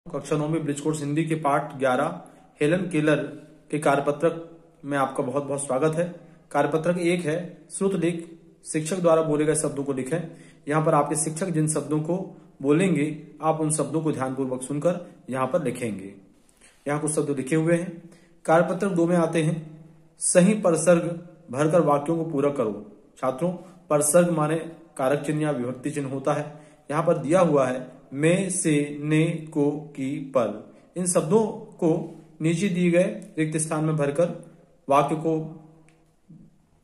कक्षा 9 में bridge course Hindi के पाठ 11 हेलन केलर के कार्यपत्रक में आपका बहुत बहुत स्वागत है। कार्यपत्रक 1 है श्रुत लेख। शिक्षक द्वारा बोले गए शब्दों को लिखें। यहाँ पर आपके शिक्षक जिन शब्दों को बोलेंगे आप उन शब्दों को ध्यानपूर्वक सुनकर यहाँ पर लिखेंगे। यहाँ कुछ शब्द लिखे हुए हैं। कार्यपत्रक 2 में आते हैं सही परसर्ग भरकर वाक्यों को पूरा करो। छात्रों, परसर्ग माने कारक चिन्ह या विभक्ति चिन्ह होता है। यहाँ पर दिया हुआ है में, से, ने, को, की, पर। इन शब्दों को नीचे दिए गए रिक्त स्थान में भरकर वाक्य को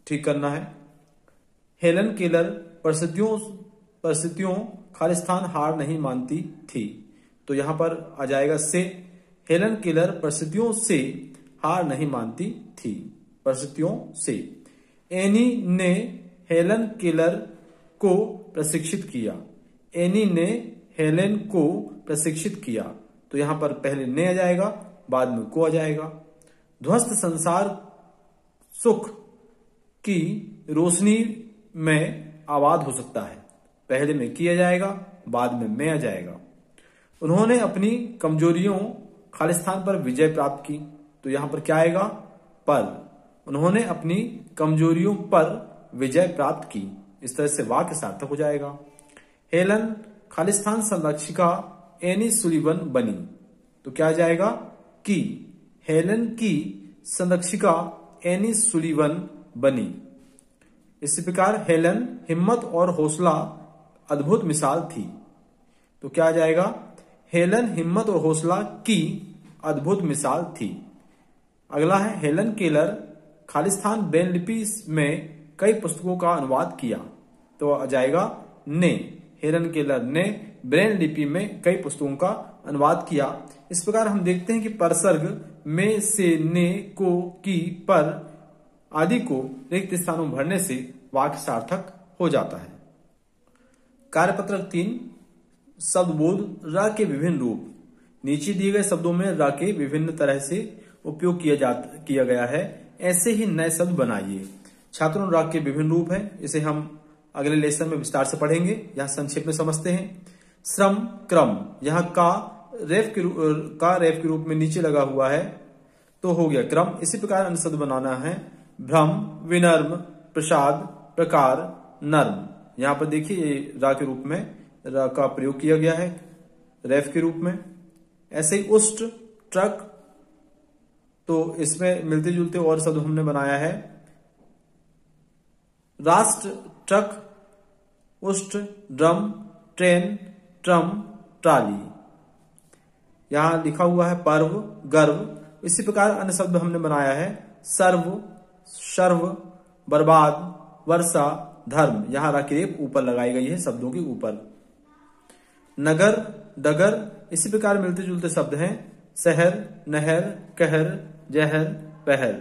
ठीक करना है। हेलन केलर परिस्थितियों खालिस्तान हार नहीं मानती थी, तो यहां पर आ जाएगा से। हेलन केलर परिस्थितियों से हार नहीं मानती थी, परिस्थितियों से। एनी ने हेलन केलर को प्रशिक्षित किया। एनी ने हेलेन को प्रशिक्षित किया, तो यहां पर पहले ने आ जाएगा, बाद में को आ जाएगा। ध्वस्त संसार सुख की रोशनी में आबाद हो सकता है, पहले में किया जाएगा, बाद में आ जाएगा। उन्होंने अपनी कमजोरियों खालिस्तान पर विजय प्राप्त की, तो यहां पर क्या आएगा, पर। उन्होंने अपनी कमजोरियों पर विजय प्राप्त की। इस तरह से वाक्य सार्थक हो जाएगा। हेलन खालिस्तान संरक्षिका एनी सुलिवन बनी, तो क्या आ जाएगा, की। हेलन की संरक्षिका एनी सुलिवन बनी। इसी प्रकार हेलन हिम्मत और हौसला अद्भुत मिसाल थी, तो क्या आ जाएगा, हेलन हिम्मत और हौसला की अद्भुत मिसाल थी। अगला है हेलन केलर खालिस्तान ब्रेल लिपि में कई पुस्तकों का अनुवाद किया, तो आ जाएगा ने। हेलन केलर ने ब्रेल लिपि में कई पुस्तकों का अनुवाद किया। इस प्रकार हम देखते हैं कि परसर्ग में, से, ने, को, की, पर आदि को रिक्त स्थानों में भरने से वाक्य सार्थक हो जाता है। कार्यपत्रक 3 शब्दबोध र के विभिन्न रूप। नीचे दिए गए शब्दों में र के विभिन्न तरह से उपयोग किया गया है, ऐसे ही नए शब्द बनाइए। छात्रों, र के विभिन्न रूप है, इसे हम अगले लेसन में विस्तार से पढ़ेंगे। यहाँ संक्षेप में समझते हैं। श्रम क्रम, यहाँ का रेफ के रूप में नीचे लगा हुआ है, तो हो गया क्रम। इसी प्रकार अन्य शब्द बनाना है। भ्रम, विनम्र, प्रसाद, प्रकार, नर्म। यहाँ पर देखिए रा के रूप में रा का प्रयोग किया गया है रेफ के रूप में। ऐसे ही उष्ट, ट्रक, तो इसमें मिलते जुलते और शब्द हमने बनाया है। राष्ट्र, ट्रक, उष्ट, ड्रम, ट्रेन, ट्रम, ट्राली। यहां लिखा हुआ है पर्व, गर्व। इसी प्रकार अन्य शब्द हमने बनाया है। सर्व, शर्व, बर्बाद, वर्षा, धर्म। यहां राकेप ऊपर लगाई गई है शब्दों के ऊपर। नगर, डगर। इसी प्रकार मिलते जुलते शब्द हैं। शहर, नहर, कहर, जहर, पहर।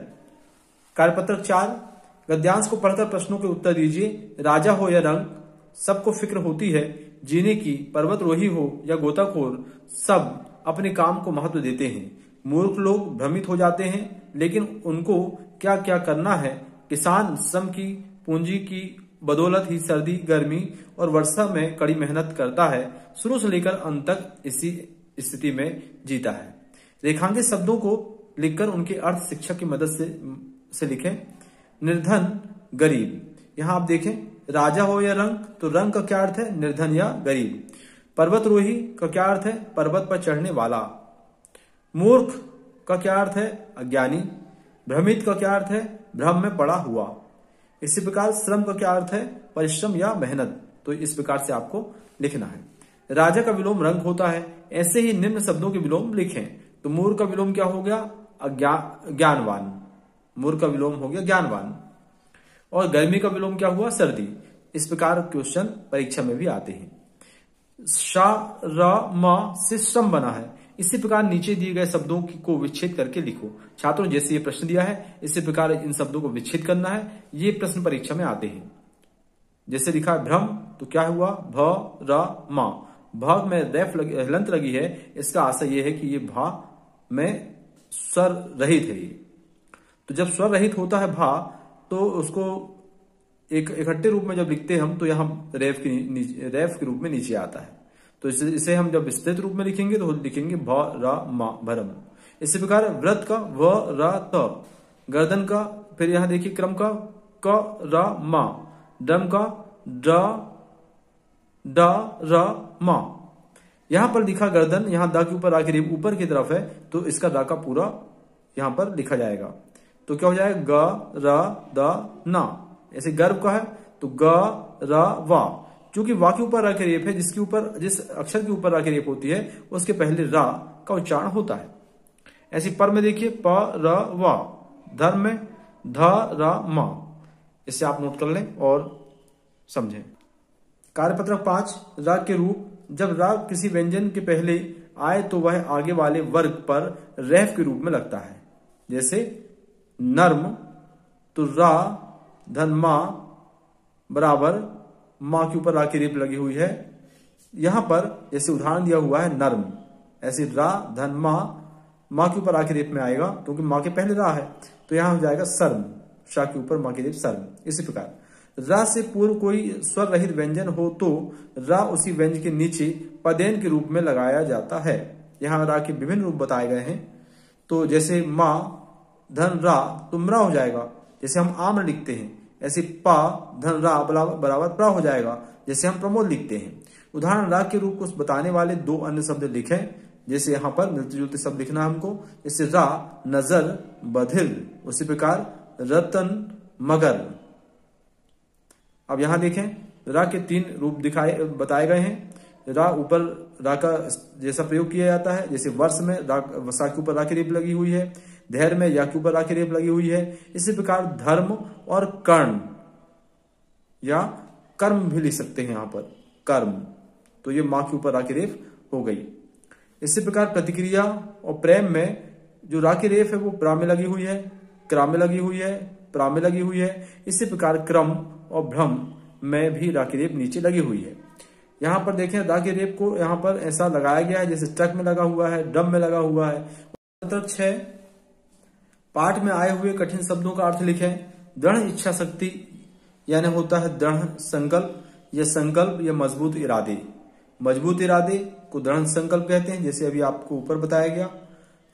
कार्यपत्रक 4 गद्यांश को पढ़कर प्रश्नों के उत्तर दीजिए। राजा हो या रंग, सबको फिक्र होती है जीने की। पर्वतरोही हो या गोताखोर, सब अपने काम को महत्व देते हैं। मूर्ख लोग भ्रमित हो जाते हैं, लेकिन उनको क्या क्या करना है। किसान श्रम की पूंजी की बदौलत ही सर्दी, गर्मी और वर्षा में कड़ी मेहनत करता है। शुरू से लेकर अंत तक इसी स्थिति में जीता है। रेखांकित शब्दों को लिखकर उनके अर्थ शिक्षक की मदद से लिखें। निर्धन, गरीब। यहां आप देखें राजा हो या रंग, तो रंग का क्या अर्थ है, निर्धन या गरीब। पर्वतरोही का क्या अर्थ है, पर्वत पर चढ़ने वाला। मूर्ख का क्या अर्थ है, अज्ञानी। भ्रमित का क्या अर्थ है, भ्रम में पड़ा हुआ। इसी प्रकार श्रम का क्या अर्थ है, परिश्रम या मेहनत। तो इस प्रकार से आपको लिखना है। राजा का विलोम रंग होता है। ऐसे ही निम्न शब्दों के विलोम लिखें। तो मूर्ख का विलोम क्या हो गया, ज्ञानवान। मूर्ख का विलोम हो गया ज्ञानवान। और गर्मी का विलोम क्या हुआ, सर्दी। इस प्रकार क्वेश्चन परीक्षा में भी आते हैं। श, र, म से श्रम बना है। इसी प्रकार नीचे दिए गए शब्दों को विच्छेद करके लिखो। छात्रों, जैसे ये प्रश्न दिया है इसी प्रकार इन शब्दों को विच्छेद करना है। ये प्रश्न परीक्षा में आते हैं। जैसे लिखा है भ्रम, तो क्या हुआ, भ, र, म। भ में रेफ हलंत लगी है, इसका आशय यह है कि ये भा में स्वर रहित है। तो जब स्वर रहित होता है भा, तो उसको एक इकट्ठे रूप में जब लिखते हैं हम, तो यहां रेफ के रूप में नीचे आता है। तो इसे हम जब विस्तृत रूप में लिखेंगे तो लिखेंगे भ र म भरम। इसी प्रकार व्रत का व र त, गर्दन का फिर यहाँ देखिए क्रम का क र म, ड्रम का ड ड र म। यहाँ पर लिखा गर्दन, यहाँ द के ऊपर आके ऊपर की तरफ है तो इसका द का पूरा यहाँ पर लिखा जाएगा। तो क्या हो जाएगा ग र द न। ऐसे गर्भ का है तो ग र वा, क्योंकि वा के ऊपर आके रेप है, जिसके ऊपर जिस अक्षर के ऊपर आके रेप होती है उसके पहले रा का उच्चारण होता है। ऐसे पर में देखिए प र वा, धर्म में ध र म। इसे आप नोट कर लें और समझें। कार्यपत्रक 5, राग के रूप। जब राग किसी व्यंजन के पहले आए तो वह आगे वाले वर्ग पर रेफ के रूप में लगता है। जैसे नर्म तो रा धन मा बराबर मां के ऊपर रा की रेप लगी हुई है। यहां पर जैसे उदाहरण दिया हुआ है नर्म, ऐसे रा धन मां के ऊपर रा की रेप में आएगा क्योंकि मां के पहले रा है, तो यहां हो जाएगा सर्म, शा के ऊपर मां की रेप सर्म। इसी प्रकार रा से पूर्व कोई स्वर रहित व्यंजन हो तो रा उसी व्यंजन के नीचे पदेन के रूप में लगाया जाता है। यहाँ रा के विभिन्न रूप बताए गए हैं। तो जैसे माँ धन रा तो म्रा हो जाएगा, जैसे हम आम्र लिखते हैं। ऐसे पा धन रा बराबर प्रा हो जाएगा, जैसे हम प्रमोद लिखते हैं। उदाहरण राग के रूप को बताने वाले 2 अन्य शब्द लिखें, जैसे यहाँ पर मिलते जुलते शब्द लिखना हमको। जैसे रा नजर बधिर, उसी प्रकार रतन मगर। अब यहां देखें रा के 3 रूप बताए गए हैं। रा ऊपर रा का जैसा प्रयोग किया जाता है, जैसे वर्ष में रा सा के ऊपर रा की रेप लगी हुई है, धैर्य में या के ऊपर रा की रेप लगी हुई है। इसी प्रकार धर्म और कर्ण या कर्म भी लिख सकते हैं यहाँ पर कर्म, तो ये मां के ऊपर रा की रेप हो गई। इसी प्रकार प्रतिक्रिया और प्रेम में जो रा की रेप है वो प्रा में लगी हुई है, क्रा में लगी हुई है, प्रा में लगी हुई है। इसी प्रकार क्रम और भ्रम में भी रा की रेप नीचे लगी हुई है। यहाँ पर देखें रा की रेप को यहाँ पर ऐसा लगाया गया है जैसे ट्रक में लगा हुआ है, ड्रम में लगा हुआ है। 6 पाठ में आए हुए कठिन शब्दों का अर्थ लिखें। दृढ़ इच्छा शक्ति यानी होता है दृढ़ संकल्प या संकल्प या मजबूत इरादे। मजबूत इरादे को दृढ़ संकल्प कहते हैं, जैसे अभी आपको ऊपर बताया गया।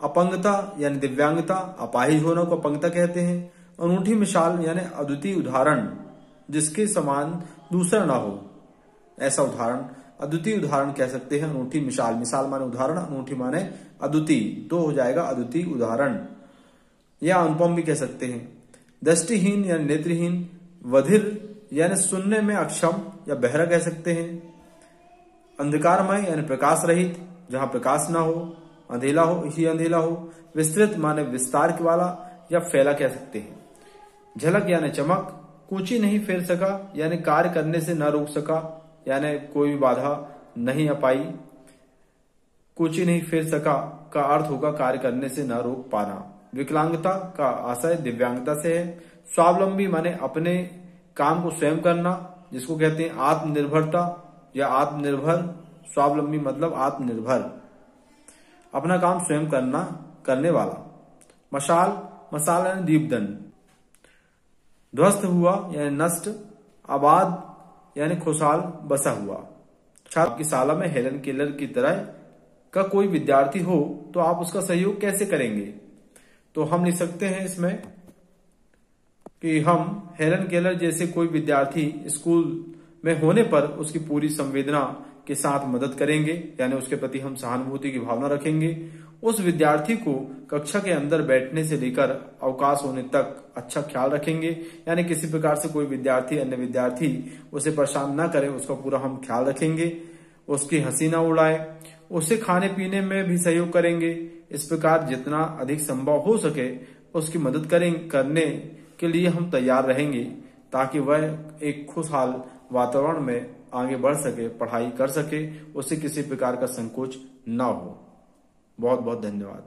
अपंगता यानी दिव्यांगता, अपाहिज होना को अपंगता कहते हैं। अनूठी मिसाल यानी अद्वितीय उदाहरण, जिसके समान दूसरा ना हो, ऐसा उदाहरण अद्वितीय उदाहरण कह सकते हैं। अनूठी मिसाल, मिसाल माने उदाहरण, अनूठी माने अद्वितीय, तो हो जाएगा अद्वितीय उदाहरण। या अनुपम भी कह सकते हैं। दृष्टिहीन यानी नेत्रहीन, बधिर यानी सुनने में अक्षम या बहरा कह सकते हैं। अंधकारमय यानी प्रकाश रहित, जहां प्रकाश ना हो, अंधेला हो ही अंधेला हो। विस्तृत माने विस्तार वाला या फैला कह सकते हैं। झलक यानी चमक। कूची नहीं फेर सका यानी कार्य करने से न रोक सका, यानी कोई भी बाधा नहीं आ पाई। कूची नहीं फेर सका का अर्थ होगा कार्य करने से न रोक पाना। विकलांगता का आशय दिव्यांगता से है। स्वावलंबी माने अपने काम को स्वयं करना, जिसको कहते हैं आत्मनिर्भरता या आत्मनिर्भर। स्वावलंबी मतलब आत्मनिर्भर, अपना काम स्वयं करने वाला। मशाल, मसाल यानी दीपदंड। ध्वस्त हुआ यानी नष्ट। आबाद यानी खुशहाल बसा हुआ। छात्र की शाला में हेलन केलर की तरह का कोई विद्यार्थी हो तो आप उसका सहयोग कैसे करेंगे? तो हम लिख सकते हैं इसमें कि हम हेलन केलर जैसे कोई विद्यार्थी स्कूल में होने पर उसकी पूरी संवेदना के साथ मदद करेंगे, यानी उसके प्रति हम सहानुभूति की भावना रखेंगे। उस विद्यार्थी को कक्षा के अंदर बैठने से लेकर अवकाश होने तक अच्छा ख्याल रखेंगे, यानी किसी प्रकार से कोई विद्यार्थी अन्य विद्यार्थी उसे परेशान न करे, उसका पूरा हम ख्याल रखेंगे। उसकी हंसी ना उड़ाए, उसे खाने पीने में भी सहयोग करेंगे। इस प्रकार जितना अधिक संभव हो सके उसकी मदद करने के लिए हम तैयार रहेंगे, ताकि वह एक खुशहाल वातावरण में आगे बढ़ सके, पढ़ाई कर सके, उसे किसी प्रकार का संकोच न हो। बहुत बहुत धन्यवाद।